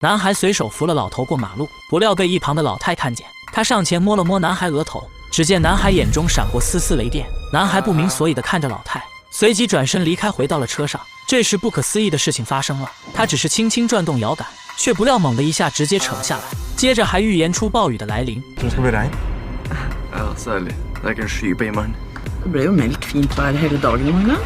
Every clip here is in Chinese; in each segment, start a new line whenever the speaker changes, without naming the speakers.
男孩随手扶了老头过马路，不料被一旁的老太看见，他上前摸了摸男孩额头，只见男孩眼中闪过丝丝雷电。男孩不明所以地看着老太，随即转身离开，回到了车上。这时不可思议的事情发生了，他只是轻轻转动摇杆，却不料猛的一下直接扯了下来，接着还预言出暴雨的来临。
Ska bli regn?
Ja, særlig. Det er ikke en skype i morgen.
Det ble jo meldt fint vær hele dagen i morgen.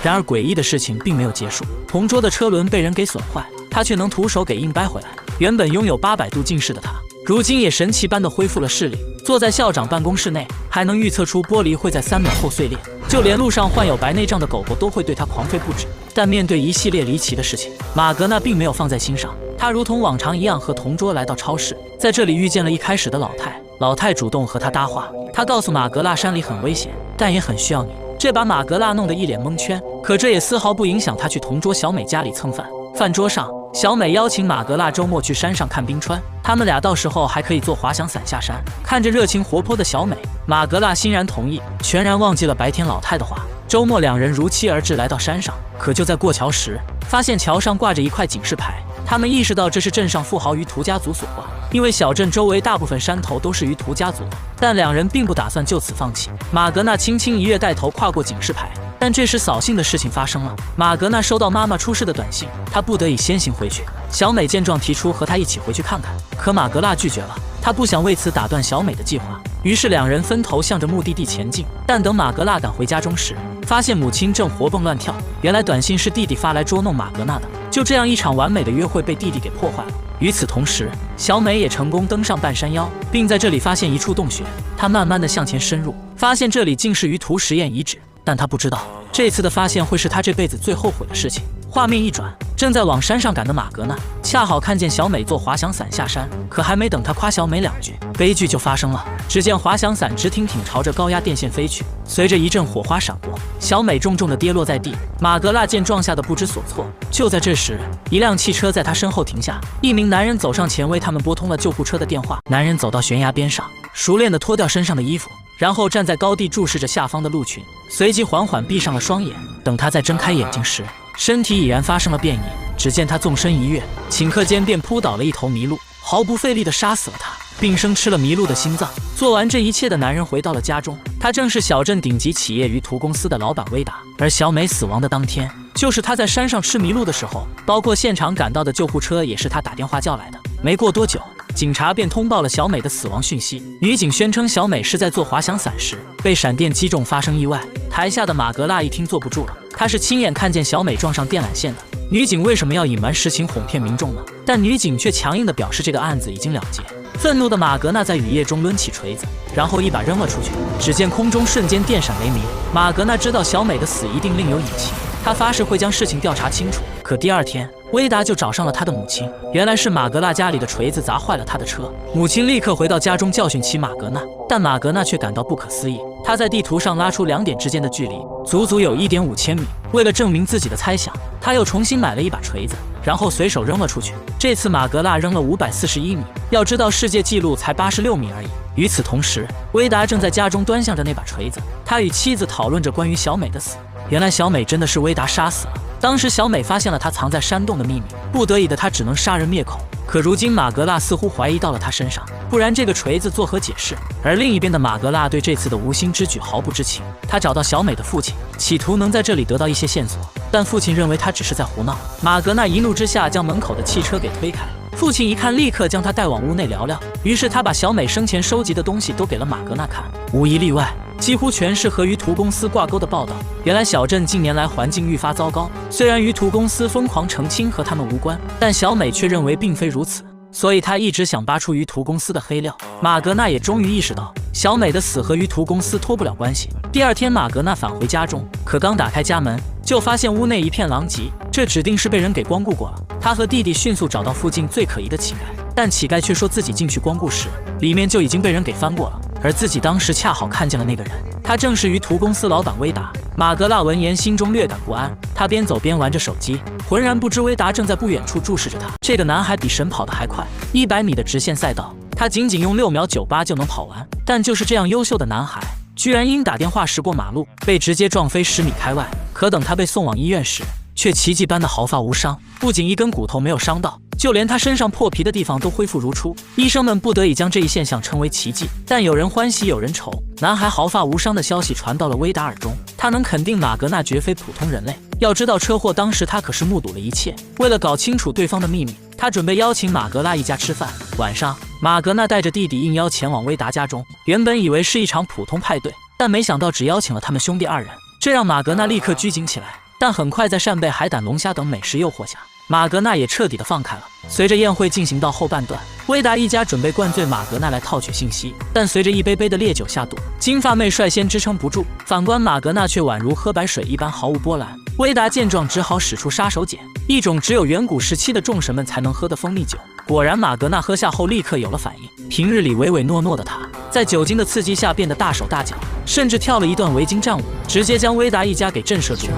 然而诡异的事情并没有结束，同桌的车轮被人给损坏，他却能徒手给硬掰回来。原本拥有800度近视的他，如今也神奇般的恢复了视力。坐在校长办公室内，还能预测出玻璃会在3秒后碎裂，就连路上患有白内障的狗狗都会对他狂吠不止。但面对一系列离奇的事情，马格纳并没有放在心上。他如同往常一样和同桌来到超市，在这里遇见了一开始的老太。老太主动和他搭话，他告诉马格纳山里很危险，但也很需要你。这把马格纳弄得一脸蒙圈，可这也丝毫不影响他去同桌小美家里蹭饭。饭桌上，小美邀请马格纳周末去山上看冰川，他们俩到时候还可以坐滑翔伞下山。看着热情活泼的小美，马格纳欣然同意，全然忘记了白天老太的话。周末两人如期而至，来到山上，可就在过桥时，发现桥上挂着一块警示牌。他们意识到这是镇上富豪于图家族所挂，因为小镇周围大部分山头都是于图家族的。但两人并不打算就此放弃。马格纳轻轻一跃，带头跨过警示牌。但这时扫兴的事情发生了，马格纳收到妈妈出事的短信，他不得已先行回去。小美见状提出和他一起回去看看，可马格纳拒绝了，他不想为此打断小美的计划。于是两人分头向着目的地前进。但等马格纳赶回家中时，发现母亲正活蹦乱跳。原来短信是弟弟发来捉弄马格纳的。就这样，一场完美的约会被弟弟给破坏了。与此同时，小美也成功登上半山腰，并在这里发现一处洞穴。她慢慢地向前深入，发现这里竟是于图实验遗址。但她不知道，这次的发现会是她这辈子最后悔的事情。画面一转，正在往山上赶的马格纳恰好看见小美坐滑翔伞下山，可还没等他夸小美2句，悲剧就发生了。只见滑翔伞直挺挺朝着高压电线飞去，随着一阵火花闪过，小美重重地跌落在地。马格纳见状吓得不知所措。就在这时，一辆汽车在他身后停下，一名男人走上前为他们拨通了救护车的电话。男人走到悬崖边上，熟练地脱掉身上的衣服，然后站在高地注视着下方的鹿群，随即缓缓闭上了双眼。等他再睁开眼睛时，身体已然发生了变异。只见他纵身一跃，顷刻间便扑倒了一头麋鹿，毫不费力地杀死了他，并生吃了麋鹿的心脏。做完这一切的男人回到了家中，他正是小镇顶级企业于图公司的老板威达。而小美死亡的当天，就是他在山上吃麋鹿的时候，包括现场赶到的救护车也是他打电话叫来的。没过多久，警察便通报了小美的死亡讯息。女警宣称小美是在做滑翔伞时被闪电击中发生意外。台下的马格纳一听坐不住了，他是亲眼看见小美撞上电缆线的。女警为什么要隐瞒实情哄骗民众呢？但女警却强硬地表示这个案子已经了结。愤怒的马格纳在雨夜中抡起锤子，然后一把扔了出去。只见空中瞬间电闪雷鸣。马格纳知道小美的死一定另有隐情，他发誓会将事情调查清楚。可第二天，威达就找上了他的母亲。原来是马格纳家里的锤子砸坏了他的车。母亲立刻回到家中教训起马格纳，但马格纳却感到不可思议。他在地图上拉出2点之间的距离，足足有1.5千米。为了证明自己的猜想，他又重新买了一把锤子，然后随手扔了出去。这次马格纳扔了541米，要知道世界纪录才86米而已。与此同时，威达正在家中端详着那把锤子，他与妻子讨论着关于小美的死。原来小美真的是威达杀死了。当时小美发现了他藏在山洞的秘密，不得已的他只能杀人灭口。可如今马格纳似乎怀疑到了他身上，不然这个锤子作何解释？而另一边的马格纳对这次的无心之举毫不知情。他找到小美的父亲，企图能在这里得到一些线索，但父亲认为他只是在胡闹。马格纳一怒之下将门口的汽车给推开，父亲一看，立刻将他带往屋内聊聊。于是他把小美生前收集的东西都给了马格纳看，无一例外，几乎全是和于图公司挂钩的报道。原来小镇近年来环境愈发糟糕，虽然于图公司疯狂澄清和他们无关，但小美却认为并非如此，所以他一直想扒出于图公司的黑料。马格纳也终于意识到小美的死和于图公司脱不了关系。第二天，马格纳返回家中，可刚打开家门，就发现屋内一片狼藉，这指定是被人给光顾过了。他和弟弟迅速找到附近最可疑的乞丐，但乞丐却说自己进去光顾时，里面就已经被人给翻过了，而自己当时恰好看见了那个人，他正是于图公司老板威达。马格纳闻言心中略感不安，他边走边玩着手机，浑然不知威达正在不远处注视着他。这个男孩比神跑得还快，100米的直线赛道，他仅仅用6秒98就能跑完。但就是这样优秀的男孩，居然因打电话驶过马路，被直接撞飞10米开外。可等他被送往医院时，却奇迹般的毫发无伤，不仅一根骨头没有伤到，就连他身上破皮的地方都恢复如初。医生们不得已将这一现象称为奇迹，但有人欢喜有人愁。男孩毫发无伤的消息传到了威达耳中，他能肯定马格纳绝非普通人类。要知道车祸当时他可是目睹了一切。为了搞清楚对方的秘密，他准备邀请马格纳一家吃饭。晚上，马格纳带着弟弟应邀前往威达家中，原本以为是一场普通派对，但没想到只邀请了他们兄弟2人，这让马格纳立刻拘谨起来。但很快在扇贝、海胆、龙虾等美食诱惑下，马格纳也彻底的放开了。随着宴会进行到后半段，威达一家准备灌醉马格纳来套取信息，但随着一杯杯的烈酒下肚，金发妹率先支撑不住，反观马格纳却宛如喝白水一般毫无波澜。威达见状只好使出杀手锏，一种只有远古时期的众神们才能喝的蜂蜜酒。果然马格纳喝下后立刻有了反应，平日里唯唯诺诺的他，在酒精的刺激下变得大手大脚，甚至跳了一段围巾战舞，直接将威达一家给震慑住。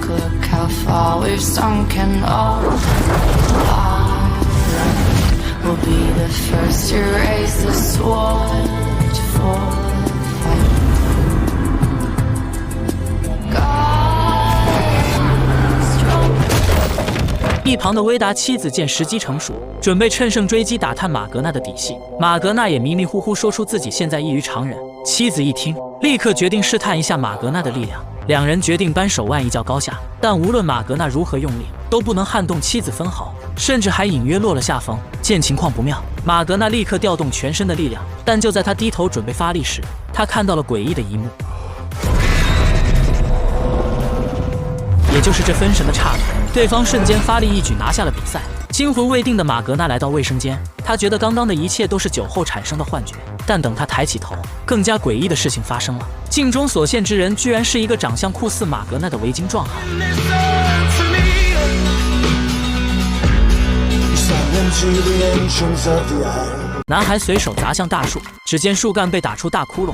Look how far we've sunken. Oh, we'll be the first to raise the sword for the fight. God,
一旁的威达妻子见时机成熟，准备趁胜追击打探马格纳的底细。马格纳也迷迷糊糊说出自己现在异于常人。妻子一听，立刻决定试探一下马格纳的力量。两人决定扳手腕一较高下，但无论马格纳如何用力，都不能撼动妻子分毫，甚至还隐约落了下风。见情况不妙，马格纳立刻调动全身的力量，但就在他低头准备发力时，他看到了诡异的一幕。也就是这分神的刹那，对方瞬间发力一举拿下了比赛。惊魂未定的马格纳来到卫生间，他觉得刚刚的一切都是酒后产生的幻觉，但等他抬起头，更加诡异的事情发生了。镜中所现之人居然是一个长相酷似马格纳的维京壮汉。男孩随手砸向大树，只见树干被打出大窟窿。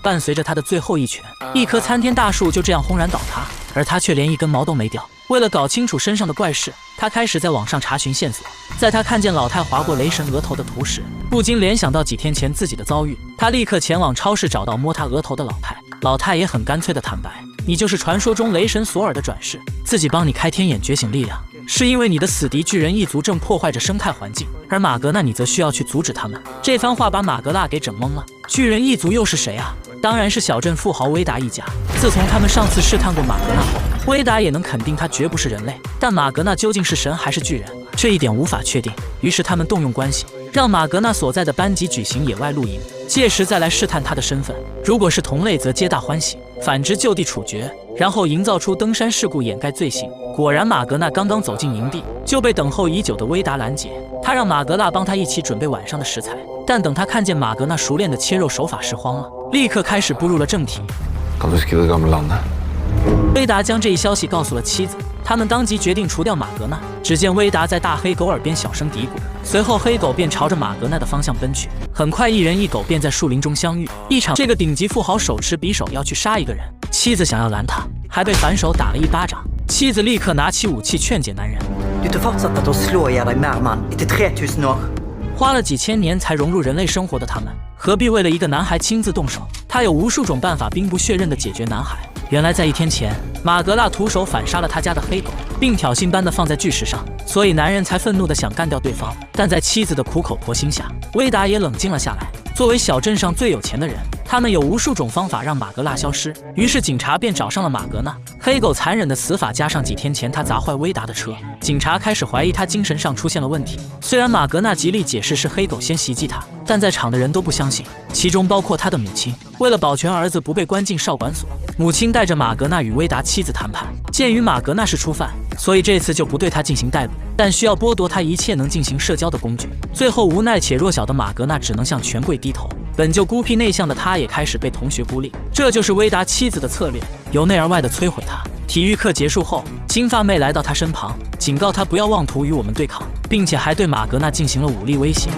伴随着他的最后一拳，一棵参天大树就这样轰然倒塌，而他却连一根毛都没掉。为了搞清楚身上的怪事，他开始在网上查询线索。在他看见老太划过雷神额头的图时，不禁联想到几天前自己的遭遇。他立刻前往超市找到摸他额头的老太，老太也很干脆的坦白：“你就是传说中雷神索尔的转世，自己帮你开天眼觉醒力量，是因为你的死敌巨人一族正破坏着生态环境，而马格纳你则需要去阻止他们。”这番话把马格纳给整懵了。巨人一族又是谁啊？当然是小镇富豪威达一家。自从他们上次试探过马格纳后，威达也能肯定他绝不是人类。但马格纳究竟是神还是巨人，这一点无法确定。于是他们动用关系，让马格纳所在的班级举行野外露营，届时再来试探他的身份。如果是同类，则皆大欢喜；反之，就地处决。然后营造出登山事故掩盖罪行。果然，马格纳刚刚走进营地，就被等候已久的威达拦截。他让马格纳帮他一起准备晚上的食材，但等他看见马格纳熟练的切肉手法时慌了，立刻开始步入了正题。威达将这一消息告诉了妻子，他们当即决定除掉马格纳。只见威达在大黑狗耳边小声嘀咕，随后黑狗便朝着马格纳的方向奔去。很快，一人一狗便在树林中相遇。这个顶级富豪手持匕首要去杀一个人，妻子想要拦他，还被反手打了一巴掌。妻子立刻拿起武器劝解男人。花了几千年才融入人类生活的他们，何必为了一个男孩亲自动手？他有无数种办法兵不血刃地解决男孩。原来在1天前，马格纳徒手反杀了他家的黑狗，并挑衅般的放在巨石上，所以男人才愤怒地想干掉对方。但在妻子的苦口婆心下，威达也冷静了下来。作为小镇上最有钱的人，他们有无数种方法让马格纳消失。于是警察便找上了马格纳。黑狗残忍的死法加上几天前他砸坏威达的车，警察开始怀疑他精神上出现了问题。虽然马格纳极力解释是黑狗先袭击他，但在场的人都不相信，其中包括他的母亲。为了保全儿子不被关进少管所，母亲带着马格纳与威达妻子谈判。鉴于马格纳是初犯，所以这次就不对他进行逮捕，但需要剥夺他一切能进行社交的工具。最后无奈且弱小的马格纳只能向权贵低头，本就孤僻内向的他也开始被同学孤立。这就是威达妻子的策略，由内而外的摧毁他。体育课结束后，金发妹来到他身旁，警告他不要妄图与我们对抗，并且还对马格纳进行了武力威胁。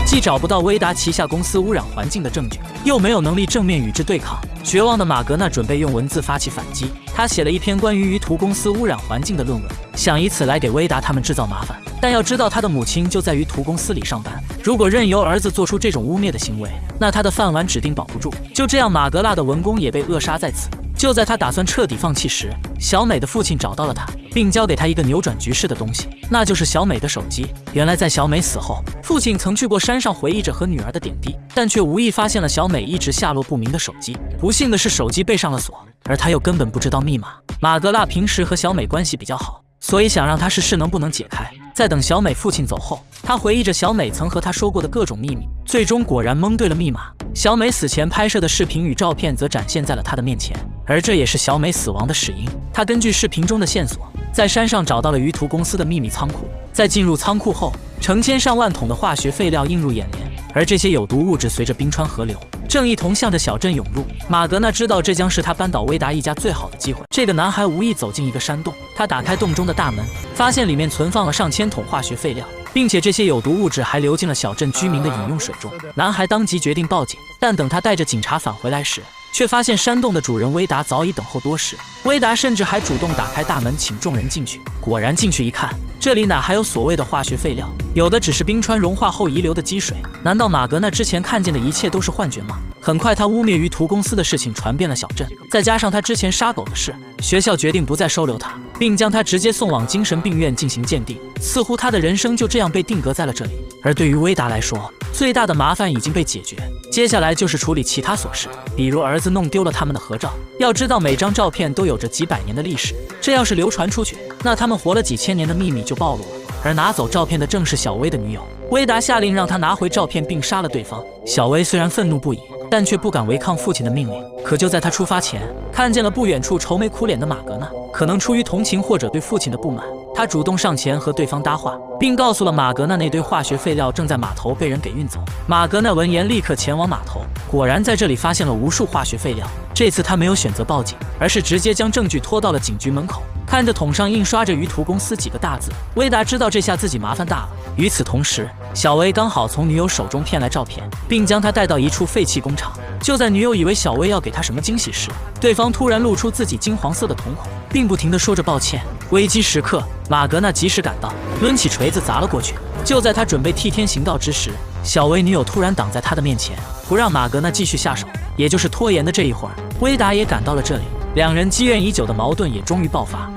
继既找不到威达旗下公司污染环境的证据，又没有能力正面与之对抗，绝望的马格纳准备用文字发起反击。他写了一篇关于鱼图公司污染环境的论文，想以此来给威达他们制造麻烦。但要知道，他的母亲就在鱼图公司里上班，如果任由儿子做出这种污蔑的行为，那他的饭碗指定保不住。就这样，马格纳的文工也被扼杀在此。就在他打算彻底放弃时，小美的父亲找到了他，并交给他一个扭转局势的东西，那就是小美的手机。原来在小美死后，父亲曾去过山上回忆着和女儿的点滴，但却无意发现了小美一直下落不明的手机。不幸的是，手机被上了锁，而他又根本不知道密码。马格纳平时和小美关系比较好，所以想让她试试能不能解开。在等小美父亲走后，他回忆着小美曾和他说过的各种秘密，最终果然蒙对了密码。小美死前拍摄的视频与照片则展现在了他的面前，而这也是小美死亡的始因。他根据视频中的线索，在山上找到了鱼图公司的秘密仓库。在进入仓库后，成千上万桶的化学废料映入眼帘，而这些有毒物质随着冰川河流，正一同向着小镇涌入。马格纳知道这将是他扳倒威达一家最好的机会。这个男孩无意走进一个山洞，他打开洞中的大门，发现里面存放了上千桶化学废料，并且这些有毒物质还流进了小镇居民的饮用水中。男孩当即决定报警，但等他带着警察返回来时，却发现山洞的主人威达早已等候多时。威达甚至还主动打开大门，请众人进去。果然进去一看，这里哪还有所谓的化学废料，有的只是冰川融化后遗留的积水。难道马格纳之前看见的一切都是幻觉吗？很快，他污蔑鱼图公司的事情传遍了小镇，再加上他之前杀狗的事，学校决定不再收留他，并将他直接送往精神病院进行鉴定。似乎他的人生就这样被定格在了这里。而对于威达来说，最大的麻烦已经被解决，接下来就是处理其他琐事，比如儿子弄丢了他们的合照。要知道，每张照片都有着几百年的历史，这要是流传出去，那他们活了几千年的秘密就暴露了。而拿走照片的正是小薇的女友。威达下令让他拿回照片并杀了对方。小薇虽然愤怒不已，但却不敢违抗父亲的命令。可就在他出发前，看见了不远处愁眉苦脸的马格纳，可能出于同情或者对父亲的不满，他主动上前和对方搭话，并告诉了马格纳那堆化学废料正在码头被人给运走。马格纳闻言立刻前往码头，果然在这里发现了无数化学废料。这次他没有选择报警，而是直接将证据拖到了警局门口。看着桶上印刷着鱼图公司几个大字，威达知道这下自己麻烦大了。与此同时，小薇刚好从女友手中骗来照片，并将她带到一处废弃工厂。就在女友以为小薇要给她什么惊喜时，对方突然露出自己金黄色的瞳孔，并不停地说着抱歉。危机时刻，马格纳及时赶到，抡起锤子砸了过去。就在他准备替天行道之时，小薇女友突然挡在他的面前，不让马格纳继续下手。也就是拖延的这一会儿，威达也赶到了这里，两人积怨已久的矛盾也终于爆发。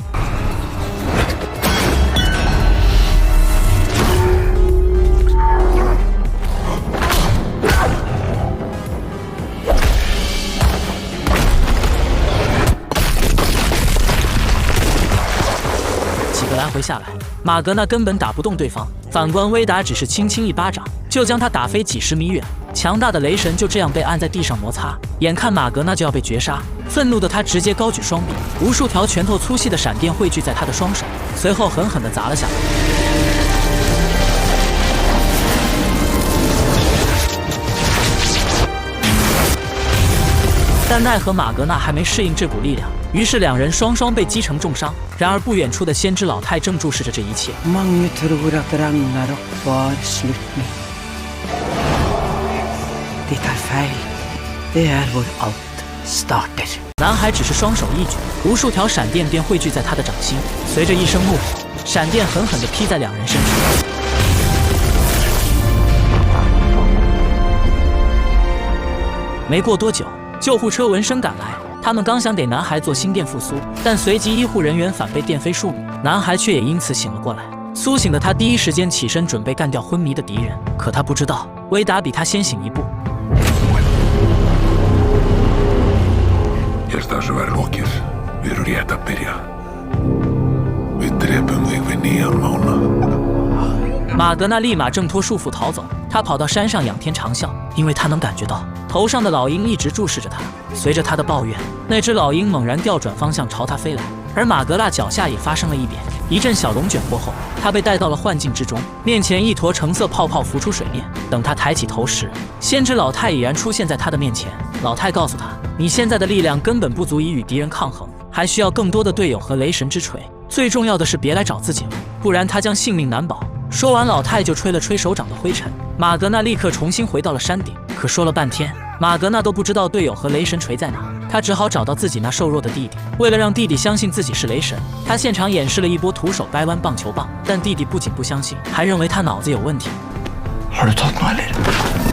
几个来回下来，马格纳根本打不动对方，反观威达只是轻轻一巴掌就将他打飞几十米远。强大的雷神就这样被按在地上摩擦，眼看马格纳就要被绝杀，愤怒的他直接高举双臂，无数条拳头粗细的闪电汇聚在他的双手，随后狠狠地砸了下来。但奈何马格纳还没适应这股力量，于是两人双双被击成重伤。然而不远处的先知老太正注视着这一切。
Mange tror at Ragnarok var slutt nu. De tar feil. Det er hvor alt starter.
男孩只是双手一举，无数条闪电便汇聚在他的掌心，随着一声怒吼，闪电狠狠地劈在两人身上。没过多久，救护车闻声赶来，他们刚想给男孩做心电复苏，但随即医护人员反被电飞数米，男孩却也因此醒了过来。苏醒的他第一时间起身准备干掉昏迷的敌人，可他不知道威达比他先醒一步。马格纳立马挣脱束缚逃走，他跑到山上仰天长啸，因为他能感觉到头上的老鹰一直注视着他。随着他的抱怨，那只老鹰猛然调转方向朝他飞来，而马格纳脚下也发生了异变。一阵小龙卷过后，他被带到了幻境之中，面前一坨橙色泡泡浮出水面。等他抬起头时，先知老太已然出现在他的面前。老太告诉他，你现在的力量根本不足以与敌人抗衡，还需要更多的队友和雷神之锤。最重要的是别来找自己了，不然他将性命难保。说完，老太就吹了吹手掌的灰尘。马格纳立刻重新回到了山顶，可说了半天，马格纳都不知道队友和雷神锤在哪。他只好找到自己那瘦弱的弟弟。为了让弟弟相信自己是雷神，他现场演示了一波徒手掰弯棒球棒。但弟弟不仅不相信，还认为他脑子有问题。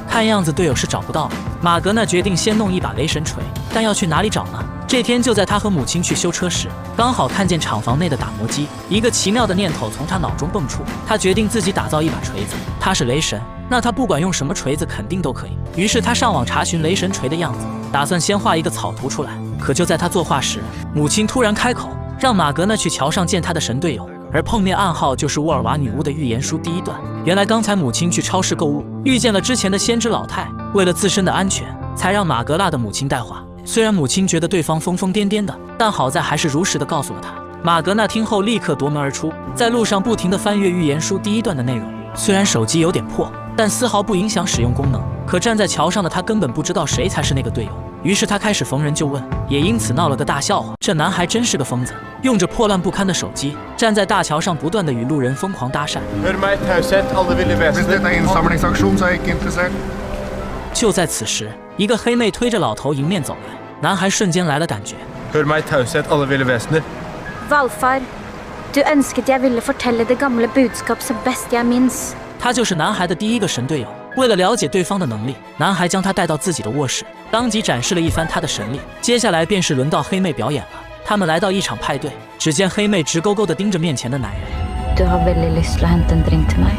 看样子队友是找不到了。马格纳决定先弄一把雷神锤，但要去哪里找呢？这天就在他和母亲去修车时，刚好看见厂房内的打磨机。一个奇妙的念头从他脑中蹦出，他决定自己打造一把锤子。他是雷神，那他不管用什么锤子肯定都可以。于是他上网查询雷神锤的样子，打算先画一个草图出来。可就在他作画时，母亲突然开口，让马格纳去桥上见他的神队友。而碰面暗号就是沃尔瓦女巫的预言书第1段。原来刚才母亲去超市购物，遇见了之前的先知老太，为了自身的安全，才让马格纳的母亲带话。虽然母亲觉得对方疯疯癫癫的，但好在还是如实的告诉了他。马格纳听后立刻夺门而出，在路上不停地翻阅预言书第1段的内容。虽然手机有点破，但丝毫不影响使用功能。可站在桥上的他根本不知道谁才是那个队友，于是他开始逢人就问，也因此闹了个大笑话。这男孩真是个疯子，用着破烂不堪的手机，站在大桥上不断地与路人疯狂搭讪。就在此时，一个黑妹推着老头迎面走来，男孩瞬间来了感觉。
Valfar, du ønsket jeg ville fortelle det gamle budskap så best jeg minnes.
他就是男孩的第一个神队友。为了了解对方的能力，男孩将他带到自己的卧室，当即展示了一番他的神力。接下来便是轮到黑妹表演了。他们来到一场派对，只见黑妹直勾勾地盯着面前的男人。
Du har veldig lyst til å hente en drink til meg.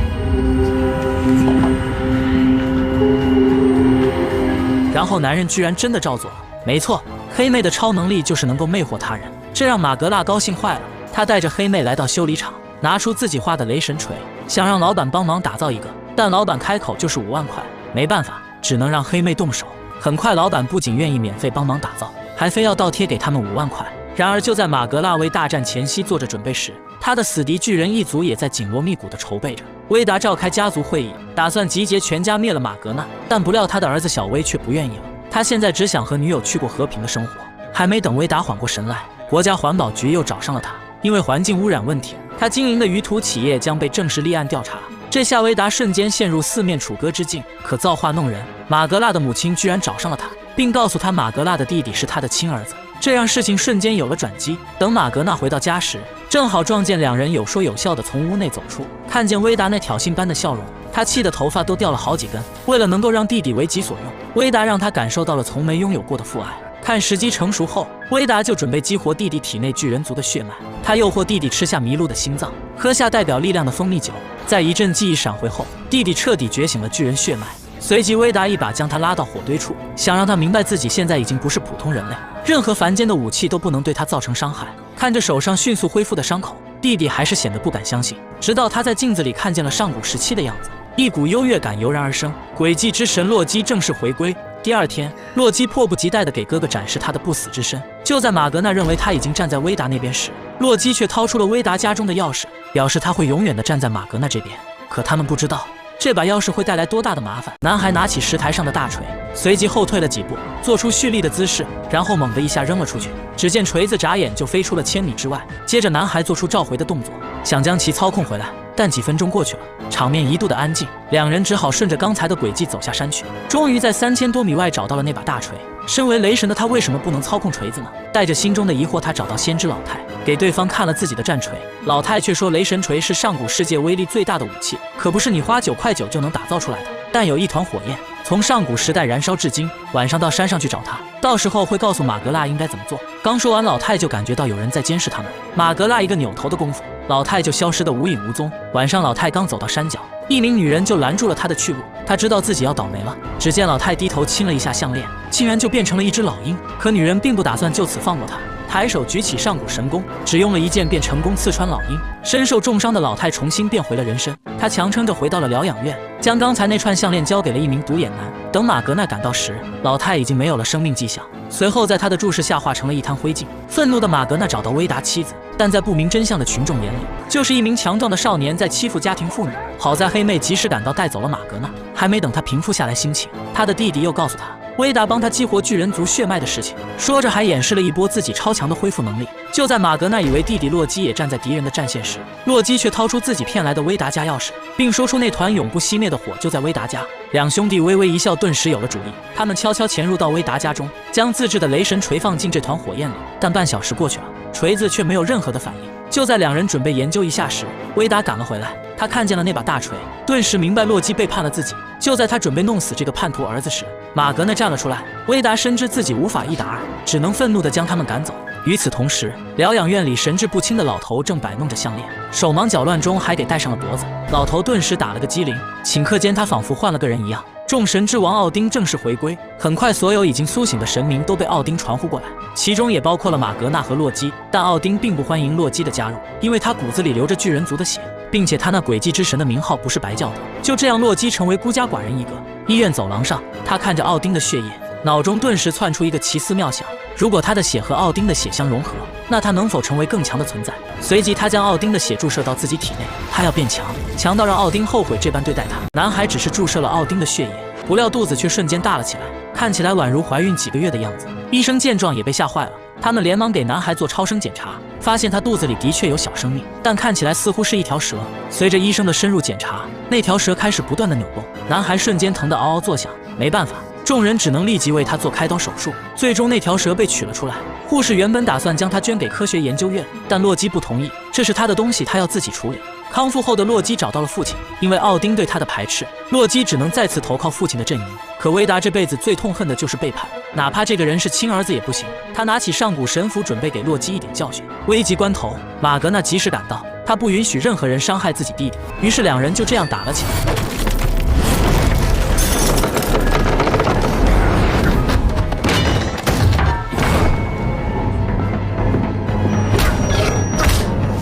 然后男人居然真的照做了。没错，黑妹的超能力就是能够魅惑他人，这让马格纳高兴坏了。他带着黑妹来到修理厂，拿出自己画的雷神锤，想让老板帮忙打造一个，但老板开口就是5万块，没办法，只能让黑妹动手。很快，老板不仅愿意免费帮忙打造，还非要倒贴给他们5万块。然而，就在马格纳为大战前夕做着准备时，他的死敌巨人一族也在紧锣密鼓地筹备着。威达召开家族会议，打算集结全家灭了马格纳，但不料他的儿子小威却不愿意了。他现在只想和女友去过和平的生活。还没等威达缓过神来，国家环保局又找上了他。因为环境污染问题，他经营的鱼图企业将被正式立案调查。这下威达瞬间陷入四面楚歌之境。可造化弄人，马格纳的母亲居然找上了他，并告诉他马格纳的弟弟是他的亲儿子，这让事情瞬间有了转机。等马格纳回到家时，正好撞见两人有说有笑的从屋内走出。看见威达那挑衅般的笑容，他气得头发都掉了好几根。为了能够让弟弟为己所用，威达让他感受到了从没拥有过的父爱。看时机成熟后，威达就准备激活弟弟体内巨人族的血脉。他诱惑弟弟吃下麋鹿的心脏，喝下代表力量的蜂蜜酒。在一阵记忆闪回后，弟弟彻底觉醒了巨人血脉。随即威达一把将他拉到火堆处，想让他明白自己现在已经不是普通人类，任何凡间的武器都不能对他造成伤害。看着手上迅速恢复的伤口，弟弟还是显得不敢相信。直到他在镜子里看见了上古时期的样子，一股优越感油然而生。诡计之神洛基正式回归。第二天，洛基迫不及待地给哥哥展示他的不死之身。就在马格纳认为他已经站在威达那边时，洛基却掏出了威达家中的钥匙，表示他会永远地站在马格纳这边。可他们不知道，这把钥匙会带来多大的麻烦。男孩拿起石台上的大锤，随即后退了几步，做出蓄力的姿势，然后猛地一下扔了出去。只见锤子眨眼就飞出了千米之外。接着男孩做出召回的动作，想将其操控回来。但几分钟过去了，场面一度的安静，两人只好顺着刚才的轨迹走下山去。终于在3000多米外找到了那把大锤。身为雷神的他为什么不能操控锤子呢？带着心中的疑惑，他找到先知老太，给对方看了自己的战锤。老太却说雷神锤是上古世界威力最大的武器，可不是你花9块9就能打造出来的。但有一团火焰从上古时代燃烧至今，晚上到山上去找他，到时候会告诉马格纳应该怎么做。刚说完，老太就感觉到有人在监视他们。马格纳一个扭头的功夫，老太就消失得无影无踪。晚上老太刚走到山脚，一名女人就拦住了他的去路。他知道自己要倒霉了。只见老太低头亲了一下项链，竟然就变成了一只老鹰。可女人并不打算就此放过他，抬手举起上古神弓，只用了一剑便成功刺穿老鹰。身受重伤的老太重新变回了人身。她强撑着回到了疗养院，将刚才那串项链交给了一名独眼男。等马格纳赶到时，老太已经没有了生命迹象，随后在他的注视下化成了一滩灰烬。愤怒的马格纳找到威达妻子，但在不明真相的群众眼里，就是一名强壮的少年在欺负家庭妇女。好在黑妹及时赶到，带走了马格纳。还没等他平复下来心情，他的弟弟又告诉他，威达帮他激活巨人族血脉的事情，说着还演示了一波自己超强的恢复能力。就在马格纳以为弟弟洛基也站在敌人的战线时，洛基却掏出自己骗来的威达家钥匙，并说出那团永不熄灭的火就在威达家。两兄弟微微一笑，顿时有了主意。他们悄悄潜入到威达家中，将自制的雷神锤放进这团火焰里。但半小时过去了，锤子却没有任何的反应。就在两人准备研究一下时，威达赶了回来。他看见了那把大锤，顿时明白洛基背叛了自己。就在他准备弄死这个叛徒儿子时，马格纳站了出来。威达深知自己无法一打二，只能愤怒地将他们赶走。与此同时，疗养院里神志不清的老头正摆弄着项链，手忙脚乱中还给戴上了脖子。老头顿时打了个激灵，顷刻间他仿佛换了个人一样。众神之王奥丁正式回归，很快所有已经苏醒的神明都被奥丁传呼过来，其中也包括了马格纳和洛基。但奥丁并不欢迎洛基的加入，因为他骨子里流着巨人族的血，并且他那诡计之神的名号不是白叫的。就这样，洛基成为孤家寡人一个。医院走廊上，他看着奥丁的血液，脑中顿时窜出一个奇思妙想：如果他的血和奥丁的血相融合，那他能否成为更强的存在？随即他将奥丁的血注射到自己体内，他要变强，强到让奥丁后悔这般对待他。男孩只是注射了奥丁的血液，不料肚子却瞬间大了起来，看起来宛如怀孕几个月的样子。医生见状也被吓坏了，他们连忙给男孩做超声检查，发现他肚子里的确有小生命，但看起来似乎是一条蛇。随着医生的深入检查，那条蛇开始不断的扭动，男孩瞬间疼得嗷嗷作响。没办法，众人只能立即为他做开刀手术。最终那条蛇被取了出来，护士原本打算将它捐给科学研究院，但洛基不同意，这是他的东西，他要自己处理。康复后的洛基找到了父亲，因为奥丁对他的排斥，洛基只能再次投靠父亲的阵营。可威达这辈子最痛恨的就是背叛，哪怕这个人是亲儿子也不行。他拿起上古神斧，准备给洛基一点教训。危急关头，马格纳及时赶到，他不允许任何人伤害自己弟弟，于是两人就这样打了起来。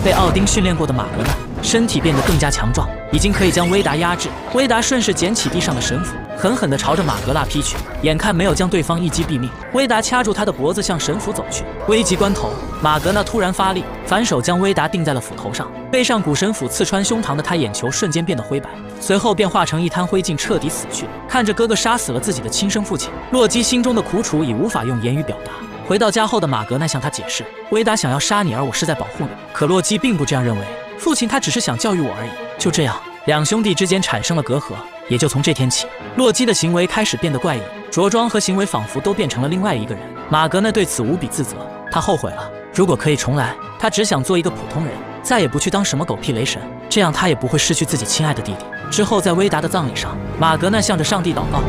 被奥丁训练过的马格纳身体变得更加强壮，已经可以将威达压制。威达顺势捡起地上的神斧，狠狠地朝着马格纳劈去，眼看没有将对方一击毙命，威达掐住他的脖子向神斧走去。危急关头，马格纳突然发力，反手将威达钉在了斧头上。被上古神斧刺穿胸膛的他眼球瞬间变得灰白，随后便化成一滩灰烬，彻底死去。看着哥哥杀死了自己的亲生父亲，洛基心中的苦楚已无法用言语表达。回到家后的马格纳向他解释，威达想要杀你，而我是在保护你。可洛基并不这样认为，父亲他只是想教育我而已。就这样，两兄弟之间产生了隔阂。也就从这天起，洛基的行为开始变得怪异，着装和行为仿佛都变成了另外一个人。马格纳对此无比自责，他后悔了，如果可以重来，他只想做一个普通人，再也不去当什么狗屁雷神，这样他也不会失去自己亲爱的弟弟。之后在威达的葬礼上，马格纳向着上帝祷告。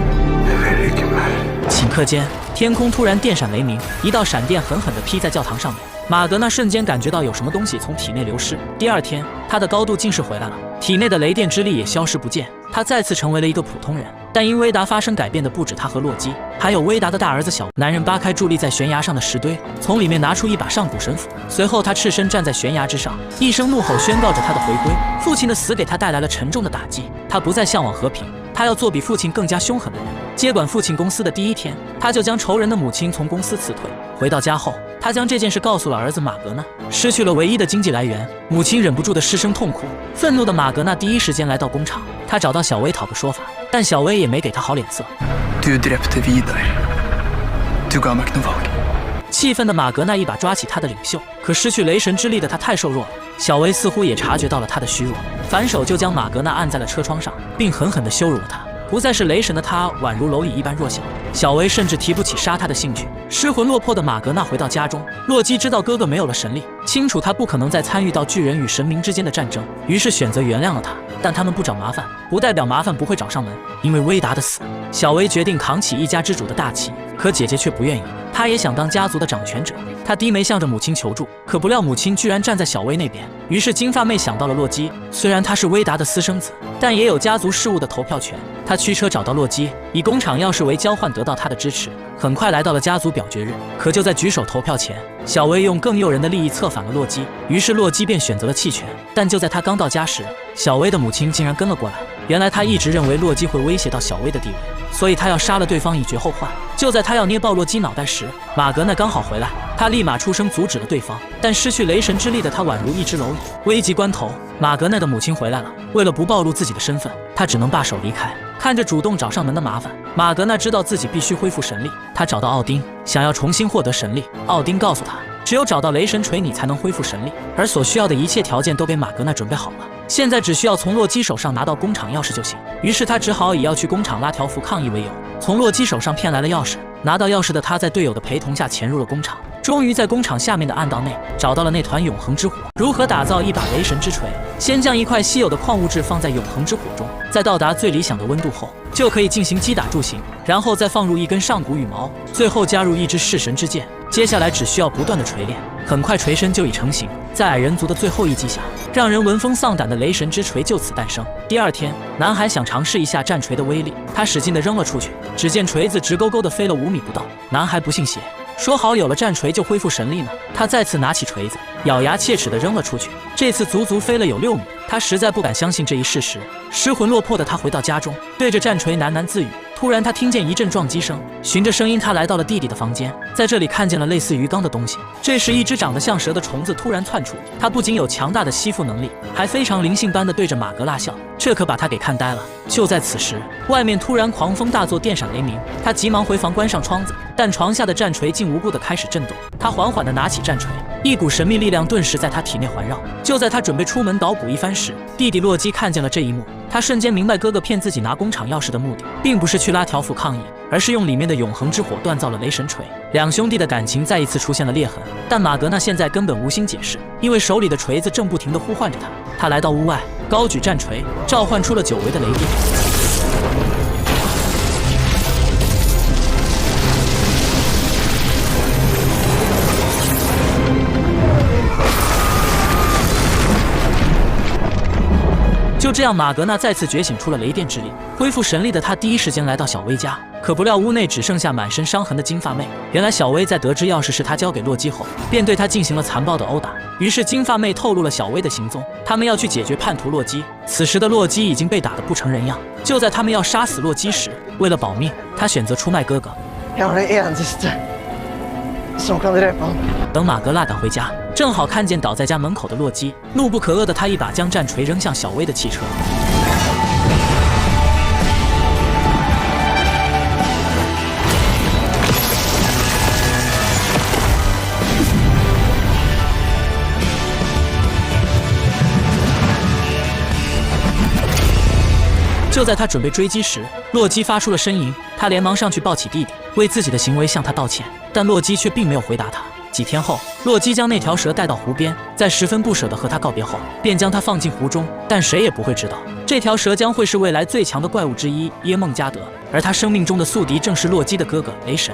顷刻间，天空突然电闪雷鸣，一道闪电狠狠地劈在教堂上面。马格纳瞬间感觉到有什么东西从体内流失。第二天，他的高度竟是回来了，体内的雷电之力也消失不见，他再次成为了一个普通人。但因威达发生改变的不止他和洛基，还有威达的大儿子小男人。扒开伫立在悬崖上的石堆，从里面拿出一把上古神斧，随后他赤身站在悬崖之上，一声怒吼宣告着他的回归。父亲的死给他带来了沉重的打击，他不再向往和平，他要做比父亲更加凶狠的人。接管父亲公司的第一天，他就将仇人的母亲从公司辞退。回到家后，他将这件事告诉了儿子马格纳。失去了唯一的经济来源，母亲忍不住的失声痛哭。愤怒的马格纳第一时间来到工厂，他找到小薇讨个说法，但小薇也没给他好脸色。气愤的马格纳一把抓起他的领袖，可失去雷神之力的他太瘦弱了。小薇似乎也察觉到了他的虚弱，反手就将马格纳按在了车窗上，并狠狠地羞辱了他。不再是雷神的他，宛如蝼蚁一般弱小。小薇甚至提不起杀他的兴趣。失魂落魄的马格纳回到家中，洛基知道哥哥没有了神力，清楚他不可能再参与到巨人与神明之间的战争，于是选择原谅了他。但他们不找麻烦，不代表麻烦不会找上门。因为威达的死，小薇决定扛起一家之主的大旗，可姐姐却不愿意。她也想当家族的掌权者。她低眉向着母亲求助，可不料母亲居然站在小薇那边。于是金发妹想到了洛基，虽然他是威达的私生子，但也有家族事务的投票权。她驱车找到洛基，以工厂钥匙为交换得到他的支持。很快来到了家族表决日，可就在举手投票前，小薇用更诱人的利益策反了洛基，于是洛基便选择了弃权。但就在他刚到家时，小薇的母亲竟然跟了过来。原来他一直认为洛基会威胁到小薇的地位，所以他要杀了对方以绝后患。就在他要捏爆洛基脑袋时，马格纳刚好回来，他立马出声阻止了对方，但失去雷神之力的他宛如一只蝼蚁。危急关头，马格纳的母亲回来了，为了不暴露自己的身份，他只能罢手离开。看着主动找上门的麻烦，马格纳知道自己必须恢复神力。他找到奥丁，想要重新获得神力。奥丁告诉他，只有找到雷神锤，你才能恢复神力，而所需要的一切条件都给马格纳准备好了。现在只需要从洛基手上拿到工厂钥匙就行。于是他只好以要去工厂拉条幅抗议为由，从洛基手上骗来了钥匙。拿到钥匙的他，在队友的陪同下潜入了工厂，终于在工厂下面的暗道内找到了那团永恒之火。如何打造一把雷神之锤？先将一块稀有的矿物质放在永恒之火中，在到达最理想的温度后，就可以进行击打铸型，然后再放入一根上古羽毛，最后加入一支弑神之剑。接下来只需要不断的锤炼，很快锤身就已成型。在矮人族的最后一击下，让人闻风丧胆的雷神之锤就此诞生。第二天，男孩想尝试一下战锤的威力，他使劲地扔了出去，只见锤子直勾勾地飞了5米不到。男孩不信邪，说好有了战锤就恢复神力呢。他再次拿起锤子，咬牙切齿地扔了出去，这次足足飞了有6米。他实在不敢相信这一事实，失魂落魄的他回到家中，对着战锤喃喃自语。突然他听见一阵撞击声，循着声音他来到了弟弟的房间，在这里看见了类似鱼缸的东西。这时一只长得像蛇的虫子突然窜出，它不仅有强大的吸附能力，还非常灵性般的对着马格纳笑，这可把他给看呆了。就在此时，外面突然狂风大作，电闪雷鸣，他急忙回房关上窗子，但床下的战锤竟无故的开始震动。他缓缓地拿起战锤，一股神秘力量顿时在他体内环绕。就在他准备出门捣鼓一番时，弟弟洛基看见了这一幕，他瞬间明白哥哥骗自己拿工厂钥匙的目的，并不是去拉条幅抗议，而是用里面的永恒之火锻造了雷神锤。两兄弟的感情再一次出现了裂痕，但马格纳现在根本无心解释，因为手里的锤子正不停地呼唤着他。他来到屋外，高举战锤，召唤出了久违的雷电。就这样，马格纳再次觉醒出了雷电之力，恢复神力的他第一时间来到小薇家，可不料屋内只剩下满身伤痕的金发妹。原来小薇在得知钥匙是他交给洛基后，便对他进行了残暴的殴打。于是金发妹透露了小薇的行踪，他们要去解决叛徒洛基。此时的洛基已经被打得不成人样。就在他们要杀死洛基时，为了保命，他选择出卖哥哥。等马格纳赶回家，正好看见倒在家门口的洛基，怒不可遏的他一把将战锤扔向小薇的汽车。就在他准备追击时，洛基发出了呻吟，他连忙上去抱起弟弟，为自己的行为向他道歉，但洛基却并没有回答他。几天后，洛基将那条蛇带到湖边，在十分不舍地和他告别后，便将它放进湖中。但谁也不会知道，这条蛇将会是未来最强的怪物之一耶梦加德，而他生命中的宿敌正是洛基的哥哥雷神。